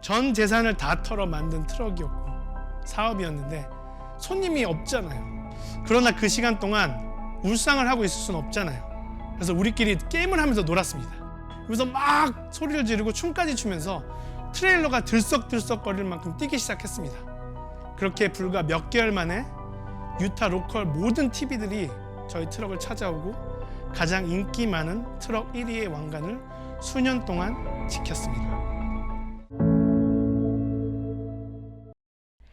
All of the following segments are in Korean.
전 재산을 다 털어 만든 트럭이었고 사업이었는데 손님이 없잖아요. 그러나 그 시간 동안 울상을 하고 있을 수는 없잖아요. 그래서 우리끼리 게임을 하면서 놀았습니다. 그래서 막 소리를 지르고 춤까지 추면서 트레일러가 들썩들썩거릴 만큼 뛰기 시작했습니다. 그렇게 불과 몇 개월 만에 유타 로컬 모든 TV들이 저희 트럭을 찾아오고 가장 인기 많은 트럭 1위의 왕관을 수년 동안 지켰습니다.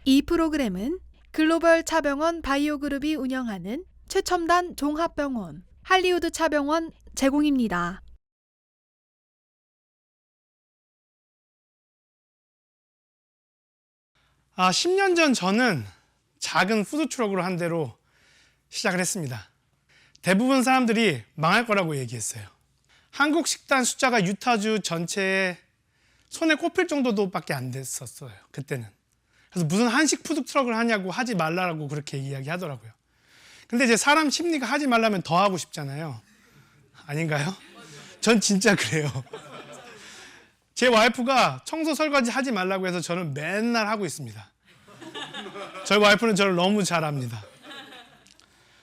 이 프로그램은 글로벌 차병원 바이오그룹이 운영하는 최첨단 종합병원 할리우드 차병원 제공입니다. 10년 전 저는 작은 푸드트럭으로 한 대로 시작을 했습니다. 대부분 사람들이 망할 거라고 얘기했어요. 한국 식단 숫자가 유타주 전체에 손에 꼽힐 정도밖에 안 됐었어요. 그때는. 그래서 무슨 한식 푸드트럭을 하냐고 하지 말라고 그렇게 이야기하더라고요. 근데 이제 사람 심리가 하지 말라면 더 하고 싶잖아요. 아닌가요? 전 진짜 그래요. 제 와이프가 청소 설거지 하지 말라고 해서 저는 맨날 하고 있습니다. 저희 와이프는 저를 너무 잘 압니다.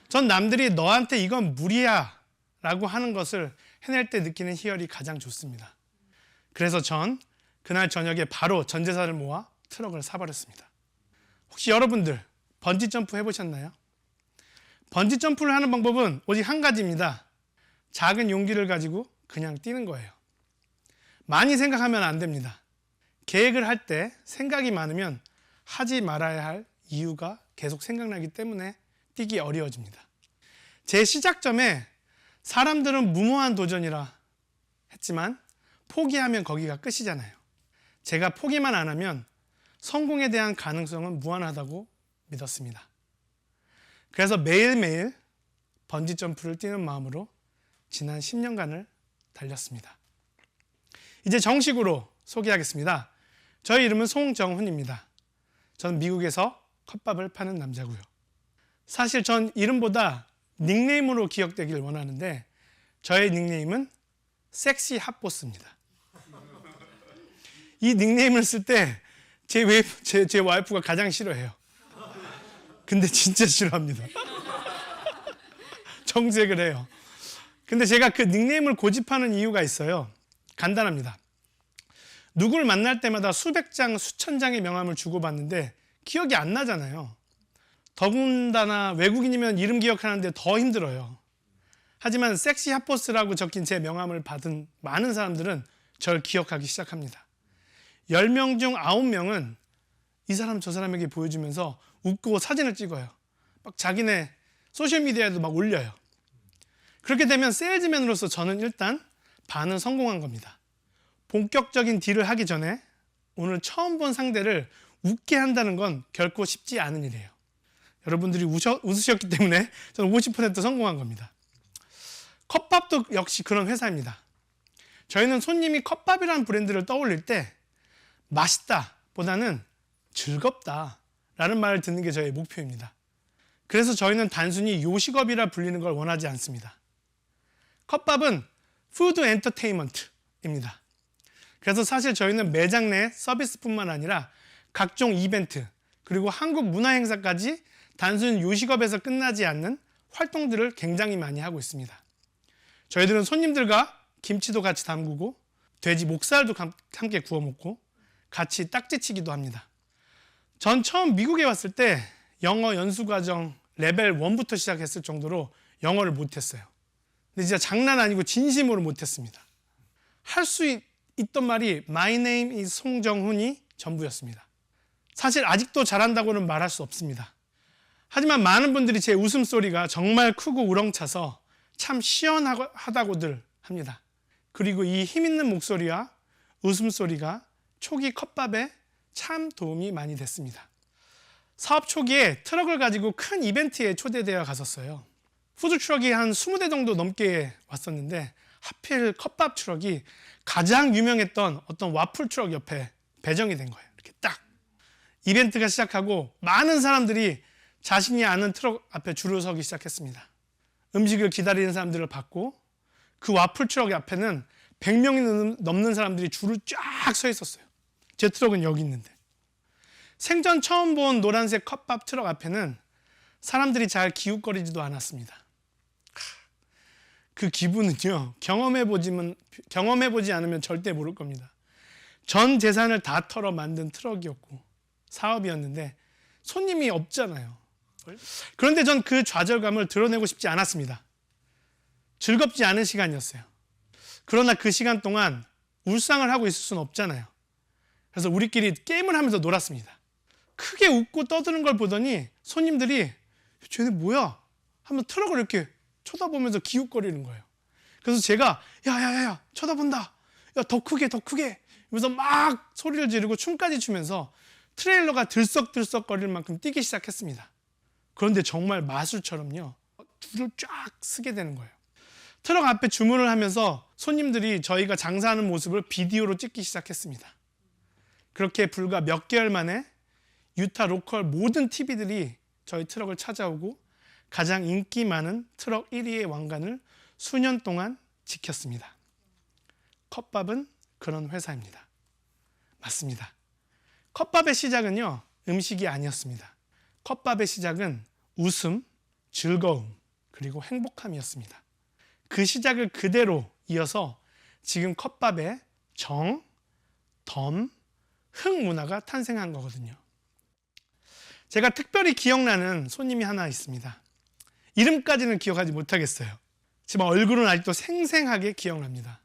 전 남들이 너한테 이건 무리야 라고 하는 것을 해낼 때 느끼는 희열이 가장 좋습니다. 그래서 전 그날 저녁에 바로 전 재산을 모아 트럭을 사버렸습니다. 혹시 여러분들 번지 점프 해보셨나요? 번지 점프를 하는 방법은 오직 한 가지입니다. 작은 용기를 가지고 그냥 뛰는 거예요. 많이 생각하면 안 됩니다. 계획을 할 때 생각이 많으면 하지 말아야 할 이유가 계속 생각나기 때문에 뛰기 어려워집니다. 제 시작점에 사람들은 무모한 도전이라 했지만 포기하면 거기가 끝이잖아요. 제가 포기만 안 하면 성공에 대한 가능성은 무한하다고 믿었습니다. 그래서 매일매일 번지 점프를 뛰는 마음으로 지난 10년간을 달렸습니다. 이제 정식으로 소개하겠습니다. 저희 이름은 송정훈입니다. 저는 미국에서 컵밥을 파는 남자고요. 사실 전 이름보다 닉네임으로 기억되길 원하는데 저의 닉네임은 섹시 핫보스입니다. 이 닉네임을 쓸 때 제 와이프가 가장 싫어해요. 근데 진짜 싫어합니다. 정색을 해요. 근데 제가 그 닉네임을 고집하는 이유가 있어요. 간단합니다. 누굴 만날 때마다 수백 장, 수천 장의 명함을 주고받는데 기억이 안 나잖아요. 더군다나 외국인이면 이름 기억하는데 더 힘들어요. 하지만 섹시 핫보스라고 적힌 제 명함을 받은 많은 사람들은 저를 기억하기 시작합니다. 10명 중 9명은 이 사람 저 사람에게 보여주면서 웃고 사진을 찍어요. 막 자기네 소셜미디어에도 막 올려요. 그렇게 되면 세일즈맨으로서 저는 일단 반은 성공한 겁니다. 본격적인 딜을 하기 전에 오늘 처음 본 상대를 웃게 한다는 건 결코 쉽지 않은 일이에요. 여러분들이 웃으셨기 때문에 저는 50% 성공한 겁니다. 컵밥도 역시 그런 회사입니다. 저희는 손님이 컵밥이라는 브랜드를 떠올릴 때 맛있다 보다는 즐겁다 라는 말을 듣는 게 저의 목표입니다. 그래서 저희는 단순히 요식업이라 불리는 걸 원하지 않습니다. 컵밥은 푸드 엔터테인먼트입니다. 그래서 사실 저희는 매장 내 서비스뿐만 아니라 각종 이벤트 그리고 한국 문화 행사까지 단순 요식업에서 끝나지 않는 활동들을 굉장히 많이 하고 있습니다. 저희들은 손님들과 김치도 같이 담그고 돼지 목살도 함께 구워 먹고 같이 딱지치기도 합니다. 전 처음 미국에 왔을 때 영어 연수과정 레벨 1부터 시작했을 정도로 영어를 못했어요. 근데 진짜 장난 아니고 진심으로 못했습니다. 할 수 있던 말이 My name is 송정훈이 전부였습니다. 사실 아직도 잘한다고는 말할 수 없습니다. 하지만 많은 분들이 제 웃음소리가 정말 크고 우렁차서 참 시원하다고들 합니다. 그리고 이 힘있는 목소리와 웃음소리가 초기 컵밥에 참 도움이 많이 됐습니다. 사업 초기에 트럭을 가지고 큰 이벤트에 초대되어 갔었어요. 푸드 트럭이 한 20대 정도 넘게 왔었는데 하필 컵밥 트럭이 가장 유명했던 어떤 와플 트럭 옆에 배정이 된 거예요. 이렇게 딱 이벤트가 시작하고 많은 사람들이 자신이 아는 트럭 앞에 줄을 서기 시작했습니다. 음식을 기다리는 사람들을 봤고 그 와플 트럭 앞에는 100명이 넘는 사람들이 줄을 쫙 서 있었어요. 제 트럭은 여기 있는데. 생전 처음 본 노란색 컵밥 트럭 앞에는 사람들이 잘 기웃거리지도 않았습니다. 그 기분은요, 경험해보지 않으면 절대 모를 겁니다. 전 재산을 다 털어 만든 트럭이었고 사업이었는데 손님이 없잖아요. 그런데 전 그 좌절감을 드러내고 싶지 않았습니다. 즐겁지 않은 시간이었어요. 그러나 그 시간 동안 울상을 하고 있을 수는 없잖아요. 그래서 우리끼리 게임을 하면서 놀았습니다. 크게 웃고 떠드는 걸 보더니 손님들이 쟤네 뭐야? 하면 트럭을 이렇게 쳐다보면서 기웃거리는 거예요. 그래서 제가 야야야야 쳐다본다. 야 더 크게 더 크게. 그래서 막 소리를 지르고 춤까지 추면서 트레일러가 들썩들썩거릴 만큼 뛰기 시작했습니다. 그런데 정말 마술처럼요. 줄을 쫙 서게 되는 거예요. 트럭 앞에 주문을 하면서 손님들이 저희가 장사하는 모습을 비디오로 찍기 시작했습니다. 그렇게 불과 몇 개월 만에 유타 로컬 모든 TV들이 저희 트럭을 찾아오고 가장 인기 많은 트럭 1위의 왕관을 수년 동안 지켰습니다. 컵밥은 그런 회사입니다. 맞습니다. 컵밥의 시작은요, 음식이 아니었습니다. 컵밥의 시작은 웃음, 즐거움, 그리고 행복함이었습니다. 그 시작을 그대로 이어서 지금 컵밥의 정, 덤, 흥 문화가 탄생한 거거든요. 제가 특별히 기억나는 손님이 하나 있습니다. 이름까지는 기억하지 못하겠어요. 하지만 얼굴은 아직도 생생하게 기억납니다.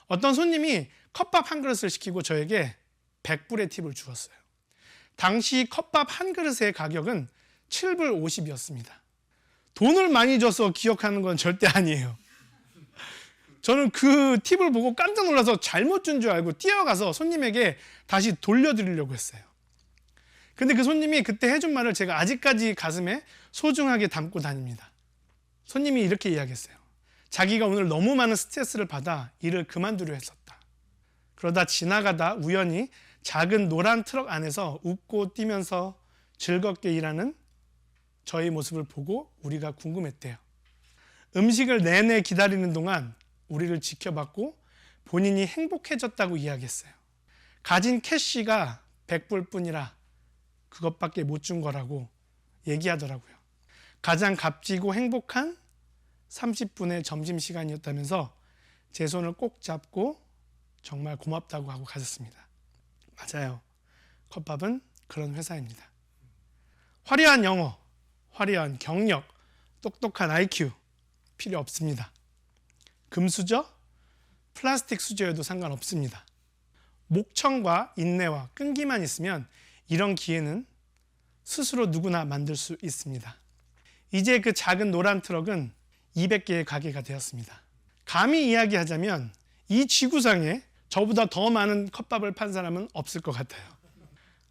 어떤 손님이 컵밥 한 그릇을 시키고 저에게 100불의 팁을 주었어요. 당시 컵밥 한 그릇의 가격은 7불 50이었습니다. 돈을 많이 줘서 기억하는 건 절대 아니에요. 저는 그 팁을 보고 깜짝 놀라서 잘못 준 줄 알고 뛰어가서 손님에게 다시 돌려드리려고 했어요. 근데 그 손님이 그때 해준 말을 제가 아직까지 가슴에 소중하게 담고 다닙니다. 손님이 이렇게 이야기했어요. 자기가 오늘 너무 많은 스트레스를 받아 일을 그만두려 했었다. 그러다 지나가다 우연히 작은 노란 트럭 안에서 웃고 뛰면서 즐겁게 일하는 저희 모습을 보고 우리가 궁금했대요. 음식을 내내 기다리는 동안 우리를 지켜봤고 본인이 행복해졌다고 이야기했어요. 가진 캐시가 100불 뿐이라 그것밖에 못 준 거라고 얘기하더라고요. 가장 값지고 행복한 30분의 점심시간이었다면서 제 손을 꼭 잡고 정말 고맙다고 하고 가셨습니다. 맞아요. 컵밥은 그런 회사입니다. 화려한 영어, 화려한 경력, 똑똑한 IQ 필요 없습니다. 금수저, 플라스틱 수저여도 상관없습니다. 목청과 인내와 끈기만 있으면 이런 기회는 스스로 누구나 만들 수 있습니다. 이제 그 작은 노란 트럭은 200개의 가게가 되었습니다. 감히 이야기하자면 이 지구상에 저보다 더 많은 컵밥을 판 사람은 없을 것 같아요.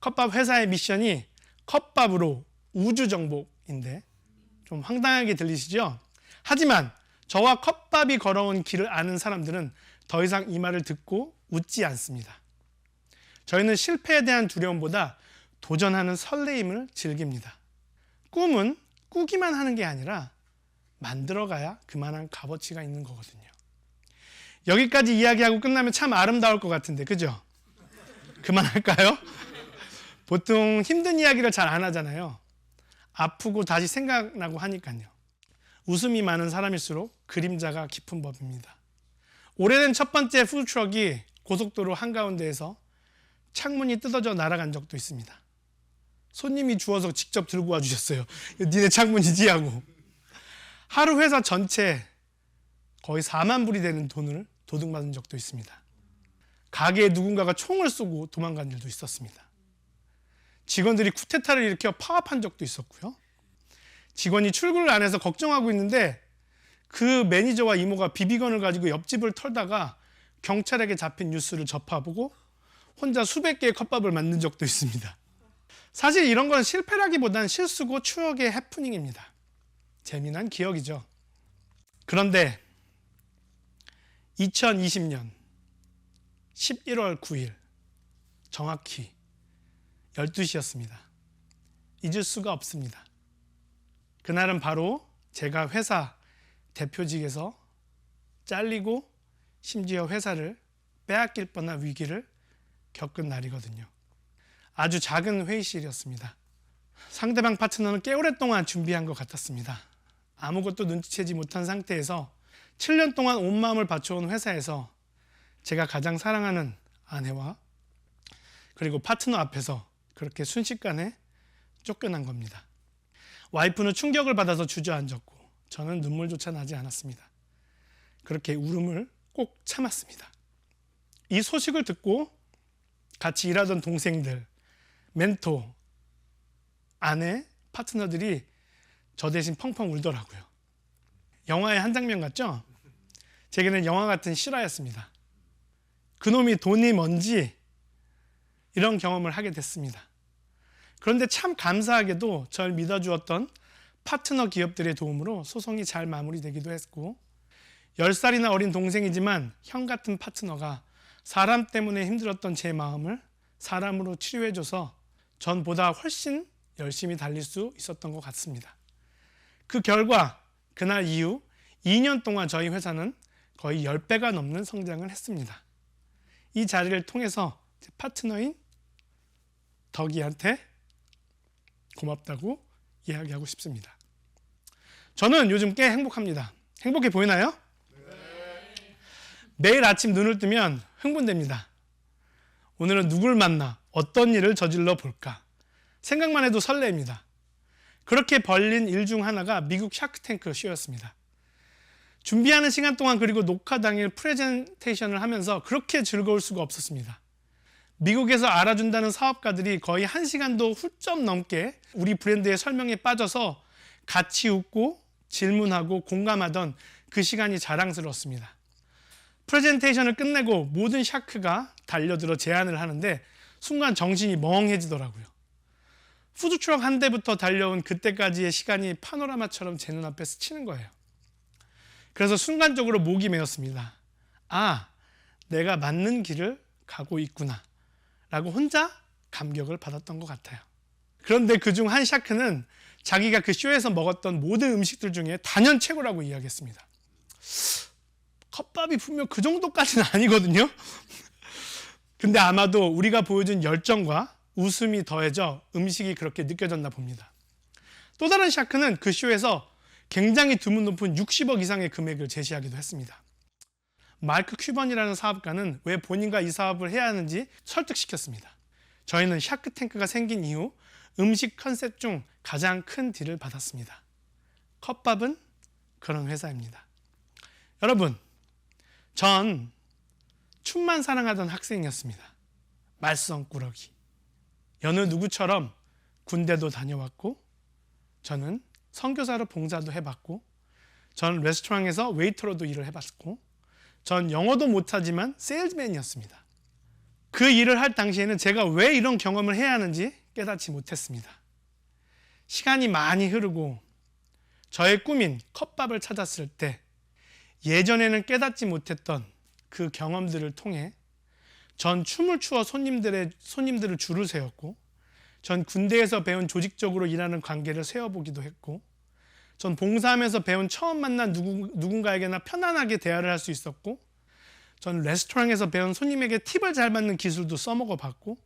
컵밥 회사의 미션이 컵밥으로 우주 정복인데 좀 황당하게 들리시죠? 하지만 저와 컵밥이 걸어온 길을 아는 사람들은 더 이상 이 말을 듣고 웃지 않습니다. 저희는 실패에 대한 두려움보다 도전하는 설레임을 즐깁니다. 꿈은 꾸기만 하는 게 아니라 만들어가야 그만한 값어치가 있는 거거든요. 여기까지 이야기하고 끝나면 참 아름다울 것 같은데, 그죠? 그만할까요? 보통 힘든 이야기를 잘 안 하잖아요. 아프고 다시 생각나고 하니까요. 웃음이 많은 사람일수록 그림자가 깊은 법입니다. 오래된 첫 번째 푸드트럭이 고속도로 한가운데에서 창문이 뜯어져 날아간 적도 있습니다. 손님이 주워서 직접 들고 와주셨어요. 니네 창문이지 하고. 하루 회사 전체 거의 4만 불이 되는 돈을 도둑맞은 적도 있습니다. 가게에 누군가가 총을 쏘고 도망간 일도 있었습니다. 직원들이 쿠데타를 일으켜 파업한 적도 있었고요. 직원이 출근을 안 해서 걱정하고 있는데 그 매니저와 이모가 비비건을 가지고 옆집을 털다가 경찰에게 잡힌 뉴스를 접하고 혼자 수백 개의 컵밥을 만든 적도 있습니다. 사실 이런 건 실패라기보단 실수고 추억의 해프닝입니다. 재미난 기억이죠. 그런데 2020년 11월 9일 정확히 12시였습니다. 잊을 수가 없습니다. 그날은 바로 제가 회사 대표직에서 잘리고 심지어 회사를 빼앗길 뻔한 위기를 겪은 날이거든요. 아주 작은 회의실이었습니다. 상대방 파트너는 꽤 오랫동안 준비한 것 같았습니다. 아무것도 눈치채지 못한 상태에서 7년 동안 온 마음을 바쳐온 회사에서 제가 가장 사랑하는 아내와 그리고 파트너 앞에서 그렇게 순식간에 쫓겨난 겁니다. 와이프는 충격을 받아서 주저앉았고 저는 눈물조차 나지 않았습니다. 그렇게 울음을 꼭 참았습니다. 이 소식을 듣고 같이 일하던 동생들, 멘토, 아내, 파트너들이 저 대신 펑펑 울더라고요. 영화의 한 장면 같죠? 제게는 영화 같은 실화였습니다. 그놈이 돈이 뭔지 이런 경험을 하게 됐습니다. 그런데 참 감사하게도 절 믿어주었던 파트너 기업들의 도움으로 소송이 잘 마무리되기도 했고 10살이나 어린 동생이지만 형 같은 파트너가 사람 때문에 힘들었던 제 마음을 사람으로 치료해줘서 전보다 훨씬 열심히 달릴 수 있었던 것 같습니다. 그 결과 그날 이후 2년 동안 저희 회사는 거의 10배가 넘는 성장을 했습니다. 이 자리를 통해서 제 파트너인 덕이한테 고맙다고 이야기하고 싶습니다. 저는 요즘 꽤 행복합니다. 행복해 보이나요? 매일 아침 눈을 뜨면 흥분됩니다. 오늘은 누굴 만나 어떤 일을 저질러 볼까 생각만 해도 설레입니다. 그렇게 벌린 일 중 하나가 미국 샤크탱크 쇼였습니다. 준비하는 시간 동안 그리고 녹화 당일 프레젠테이션을 하면서 그렇게 즐거울 수가 없었습니다. 미국에서 알아준다는 사업가들이 거의 1시간도 훌쩍 넘게 우리 브랜드의 설명에 빠져서 같이 웃고 질문하고 공감하던 그 시간이 자랑스러웠습니다. 프레젠테이션을 끝내고 모든 샤크가 달려들어 제안을 하는데 순간 정신이 멍해지더라고요. 푸드트럭 한 대부터 달려온 그때까지의 시간이 파노라마처럼 제 눈앞에 스치는 거예요. 그래서 순간적으로 목이 메었습니다. 아, 내가 맞는 길을 가고 있구나 라고 혼자 감격을 받았던 것 같아요. 그런데 그중 한 샤크는 자기가 그 쇼에서 먹었던 모든 음식들 중에 단연 최고라고 이야기했습니다. 컵밥이 분명 그 정도까지는 아니거든요. 근데 아마도 우리가 보여준 열정과 웃음이 더해져 음식이 그렇게 느껴졌나 봅니다. 또 다른 샤크는 그 쇼에서 굉장히 드문 높은 60억 이상의 금액을 제시하기도 했습니다. 마크 큐번이라는 사업가는 왜 본인과 이 사업을 해야 하는지 설득시켰습니다. 저희는 샤크탱크가 생긴 이후 음식 컨셉 중 가장 큰 딜을 받았습니다. 컵밥은 그런 회사입니다. 여러분, 전 춤만 사랑하던 학생이었습니다. 말썽꾸러기. 여느 누구처럼 군대도 다녀왔고 저는 선교사로 봉사도 해봤고 전 레스토랑에서 웨이터로도 일을 해봤고 전 영어도 못하지만 세일즈맨이었습니다. 그 일을 할 당시에는 제가 왜 이런 경험을 해야 하는지 깨닫지 못했습니다. 시간이 많이 흐르고 저의 꿈인 컵밥을 찾았을 때 예전에는 깨닫지 못했던 그 경험들을 통해 전 춤을 추어 손님들을 줄을 세웠고 전 군대에서 배운 조직적으로 일하는 관계를 세워보기도 했고 전 봉사하면서 배운 처음 만난 누군가에게나 편안하게 대화를 할 수 있었고 전 레스토랑에서 배운 손님에게 팁을 잘 받는 기술도 써먹어 봤고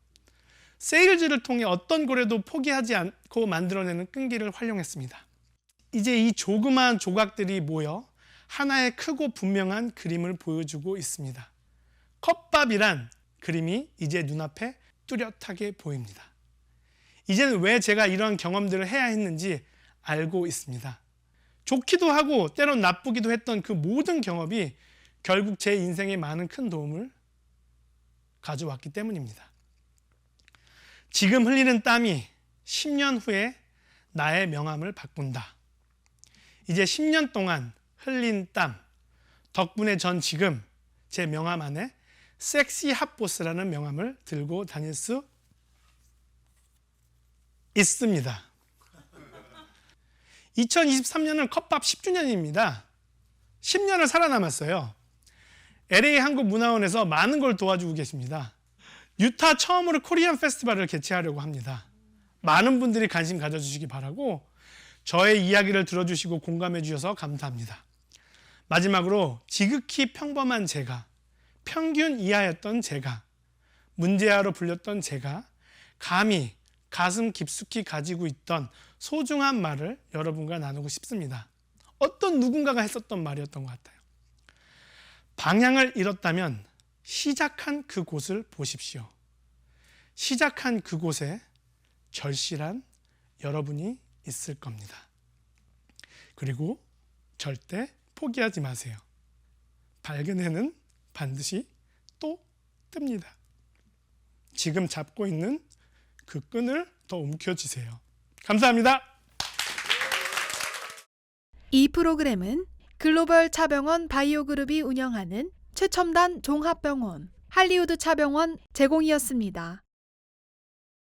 세일즈를 통해 어떤 거래도 포기하지 않고 만들어내는 끈기를 활용했습니다. 이제 이 조그마한 조각들이 모여 하나의 크고 분명한 그림을 보여주고 있습니다. 컵밥이란 그림이 이제 눈앞에 뚜렷하게 보입니다. 이제는 왜 제가 이런 경험들을 해야 했는지 알고 있습니다. 좋기도 하고 때론 나쁘기도 했던 그 모든 경험이 결국 제 인생에 많은 큰 도움을 가져왔기 때문입니다. 지금 흘리는 땀이 10년 후에 나의 명함을 바꾼다. 이제 10년 동안 흘린 땀 덕분에 전 지금 제 명함 안에 섹시 핫보스라는 명함을 들고 다닐 수 있습니다. 2023년은 컵밥 10주년입니다. 10년을 살아남았어요. LA 한국문화원에서 많은 걸 도와주고 계십니다. 유타 처음으로 코리안 페스티벌을 개최하려고 합니다. 많은 분들이 관심 가져주시기 바라고 저의 이야기를 들어주시고 공감해 주셔서 감사합니다. 마지막으로 지극히 평범한 제가, 평균 이하였던 제가 문제아로 불렸던 제가 감히 가슴 깊숙이 가지고 있던 소중한 말을 여러분과 나누고 싶습니다. 어떤 누군가가 했었던 말이었던 것 같아요. 방향을 잃었다면 시작한 그곳을 보십시오. 시작한 그곳에 절실한 여러분이 있을 겁니다. 그리고 절대 포기하지 마세요. 밝은 해는 반드시 또 뜹니다. 지금 잡고 있는 그 끈을 더 움켜쥐세요. 감사합니다. 이 프로그램은 글로벌 차병원 바이오그룹이 운영하는 최첨단 종합병원 할리우드 차병원 제공이었습니다.